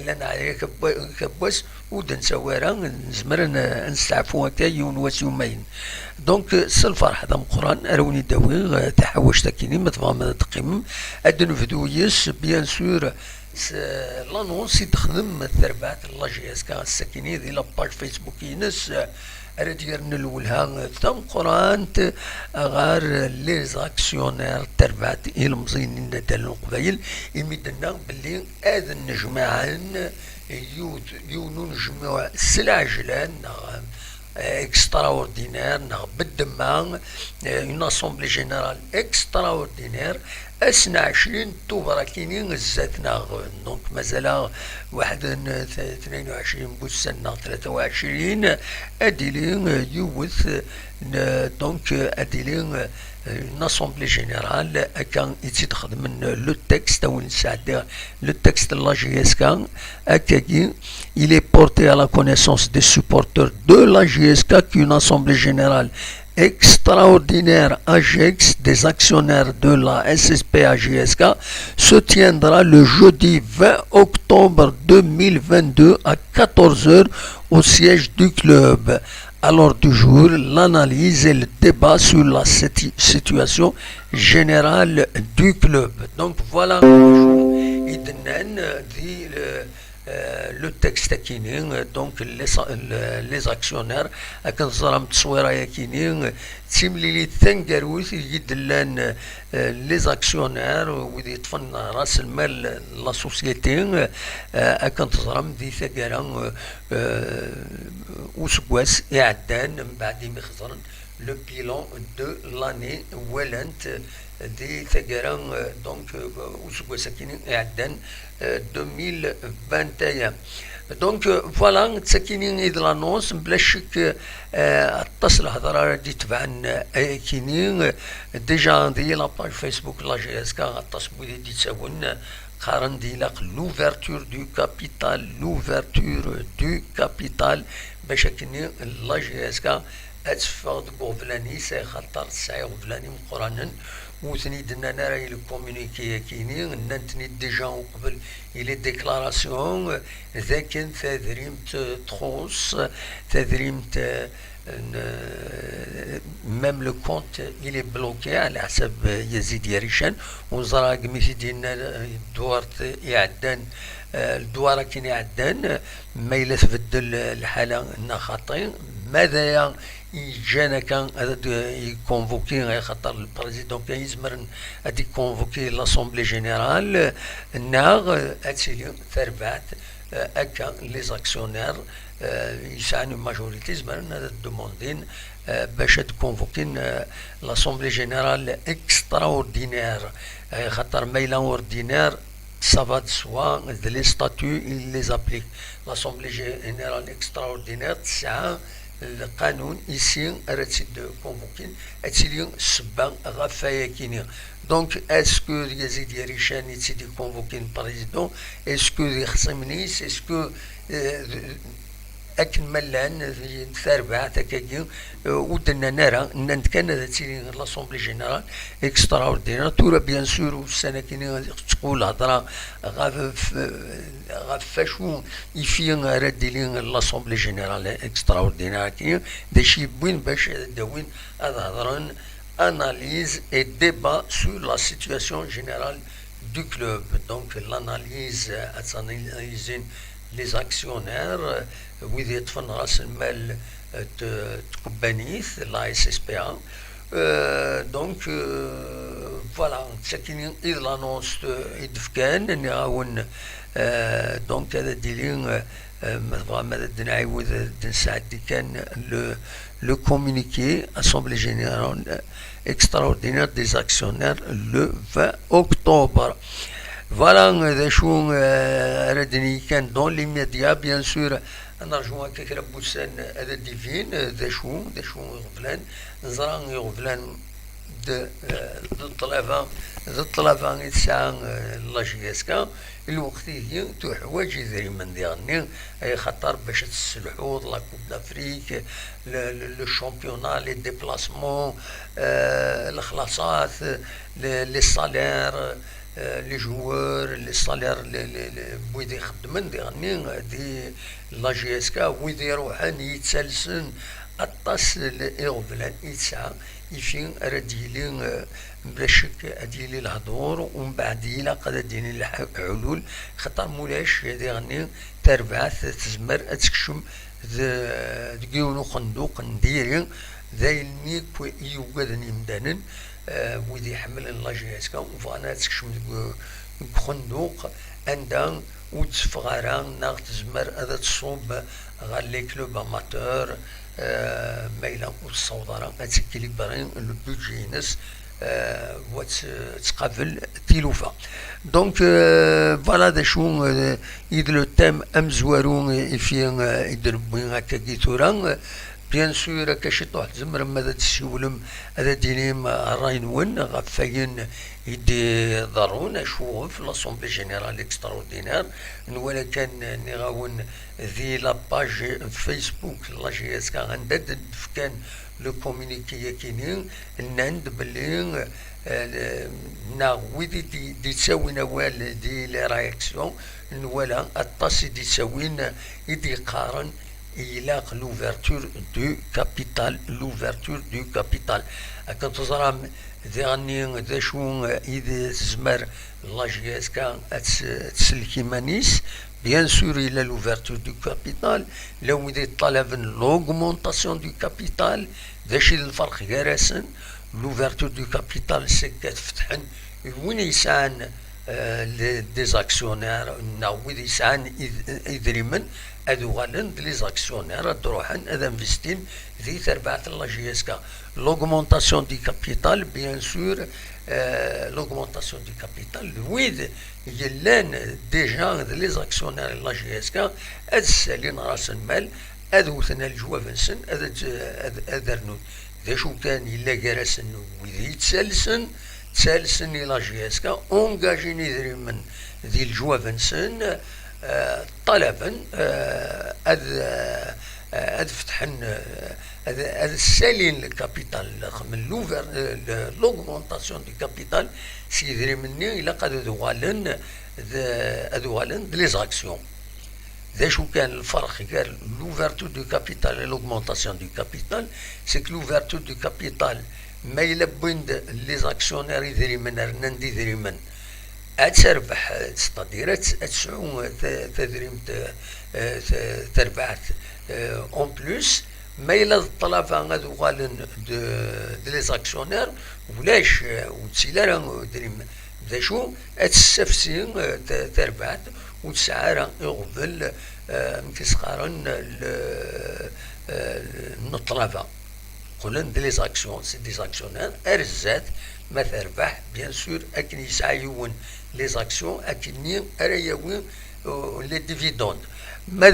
لان عليك كبوس ودن سوارا نزمر نستعفو هكا يوم واس يومين دونك الفرح هذا مقران اروني داوي تحوش تاكيني ما تفهم تقيم ادن فدويس بيان سور لانونس تخدم الثربات الله جيس كان السكيني ذي لاباج فيسبوك ينس رديرن الاولها ثم قران غار لي زاكسيونير تربات المزينين ديال القبايل يمدنا باللي هذا النجمعان يونو نجمع السلاجلان extraordinaire, بالدماغ une assemblée générale extraordinaire أسنا 20 توبراكينين الزاتنا دونك مازال واحد 22 بوسنا 23 أديلين يوث دونك أديلين une assemblée générale كان يتخذ من لو تكست او نساعد لو تكست de la GSK il est porté à la connaissance des supporters de la GSK qu'une assemblée générale extraordinaire AGEX des actionnaires de la SSPA GSK se tiendra le jeudi 20 octobre 2022 à 14h au siège du club. À l'ordre du jour, l'analyse et le débat sur la situation générale du club. Donc voilà, le texte كاينين دونك لي زاكسيونير كان صرام تصويره كاينين تيملي ثانكاروث يدلان لي زاكسيونير ودي طفن راس المال لا سوسيتي كان تصرام دي ثقالا وسكواس يعدان من بعد ما خزرن لو بيلون دو لاني ولانت دي ثقالا دونك وسكواس كاينين يعدان 2021 دونك فوالا تسكينين إذ لانونس بلا شك اتصل هضرة دي تبعن كاينين ديجا دي لاباج فيسبوك لا جي اس كا اتصل بودي دي تساون قارن دي لاق لوفرتور دو كابيتال باش كاينين لا جي اس كا اتفاق غوفلاني سي خاطر ساي غوفلاني مقرانا وثني دنا راهي الكومونيكي كاينين ننتني ديجا قبل الى ديكلاراسيون ذاك تدريمت تخوص تدريمت ميم لو كونت الي بلوكي على حسب يزيد يريشان وزرا قميتي ديالنا دوارت يعدان الدواره كاين يعدان ما الا تبدل الحاله خاطئين ماذا جانا كان يكونفوكي خاطر البريزيدون كان يزمر هادي كونفوكي لاسومبلي جينيرال ناغ اتسيليون ثربات اكا لي زاكسيونير يسعنوا ماجوريتي زمرن هذا دوموندين باش تكونفوكين لاسومبلي جينيرال اكسترا اوردينير خاطر مايلا اوردينير ça va de soi, les statuts, ils les appliquent. L'Assemblée générale extraordinaire, c'est القانون يسين رتد كونفوكين اتسيليون سبان غفايا كينيا دونك اسكو يزيد يريشان يتسيدي كونفوكين بريزيدون اسكو يخصمنيس اسكو اكن ملان ثربع تكاكين ودنا نرى ان كان تسيلي لاسومبلي جينيرال اكسترا اوردينير تورا بيان سور والسنه كاين تقول هضره غفاشو يفين رديلين لاسومبلي جينيرال اكسترا اوردينير كاين داشي بوين باش داوين هضرن analyse et débat sur la situation générale du club. Donc l'analyse, analyser les actionnaires, وإذا يتفن رأس المال تكبانيث لا SSPA. دونك فوالا تسكين إذ لانونس يدفكان أني غاون دونك هذا ديلين ماذا دنعاود نساعد كان le communiqué Assemblée Générale Extraordinaire des Actionnaires le 20 octobre. Voilà, ردني كان دون لي ميديا بيان سور نرجو هكاك ربوسان هذا ديفين ذا شو غفلان نزران غفلان ضد طلافان يتسعى لا جيسكا الوقت هي تحواج يدري من ديالني اي خطر باش تسلحوا لا كوب دافريك لو شامبيونا لي ديبلاسمون الخلاصات لي سالير لي جوار لي صالير ويدي يخدمن ديغني دي لا جي اس كا ويدي يروحن يتسلسن الطاس يغبلان يتسعى يفين رديلي بلا شك اديلي الهضور ومن بعد الى قد ديني الحلول خطر مولاش ديغني تربعث تزمر اتكشم دقيونو خندوق نديري ذايلني كوي يوغدني مدانن ويدي يحمل لا جي اس كا وفانا تكشم خندوق عندها وتفغارا ناغ تزمر هذا تصوب غا لي كلوب اماتور مايلا وتصوضرا اتكيليبرين لو بودجي ناس وتقابل تيلوفا دونك فوالا دا شو يدلو تام امزوارون في يدربين هكا كيتورا بيان سور كاشي طوح زمر ماذا تسولم هذا دينيم راينون غفاين يدي ضرون شو في لاسومبلي جينيرال اكستراوردينير ولا كان نغاون ذي لاباج فيسبوك لا جي اس كا غندد كان لو كومونيكي كينين ناند بلي نا ويدي دي تساوي نوال دي لي رياكسيون ولا الطاسي دي تساوين يدي قارن إلى l'ouverture du capital l'ouverture du capital كنت تزرع ذاني ذا شو إذا تزمر لا جي اس كا تسلكي مانيس بيان سور إلى l'ouverture du capital لو إذا طلب l'augmentation du capital ذا شي الفرق جارسن l'ouverture du capital سكات فتحن وين يسعن دي زاكسيونير ناوي يسعن إذريمن هادو غالن لي زاكسيونير تروحن هذا انفستين ذي تربعت لا جي اس كا لوغمونطاسيون دي كابيتال بيان سور لوغمونطاسيون دي كابيتال ويد يلان ديجا لي زاكسيونير لا جي اس كا هاد السالين راس المال هادو ثنا الجوافنسن هذا رنود ذا شو كان إلا جالسن ويدي يتسالسن تسالسن لا جي اس كا اونجاجيني دريمن ذي الجوافنسن طلبا هذا فتحن هذا السالين الكابيتال من لوغمونطاسيون دي كابيتال سيدري مني الى قد ذوالن لي زاكسيون ذا شو كان الفرق قال لوفرتور دو كابيتال لوغمونطاسيون دو كابيتال سي كو لوفرتور دو كابيتال ما يلبن لي زاكسيونير يدري من رنان يدري من تربح ستادير تسعو تدريم تربعت اون بلوس ما إلا الطلبة غادو غالن دو لي زاكسيونير ولاش وتسيلا دريم ذا شو تستفسين تربعت وتسعى يغفل مكسقارن الطلبة قلن دي لي زاكسيون سي دي زاكسيونير ارزات ما تربح بيان سور اكن يسعى يون لي زاكسيون اكني ارا يوين لي ديفيدوند ما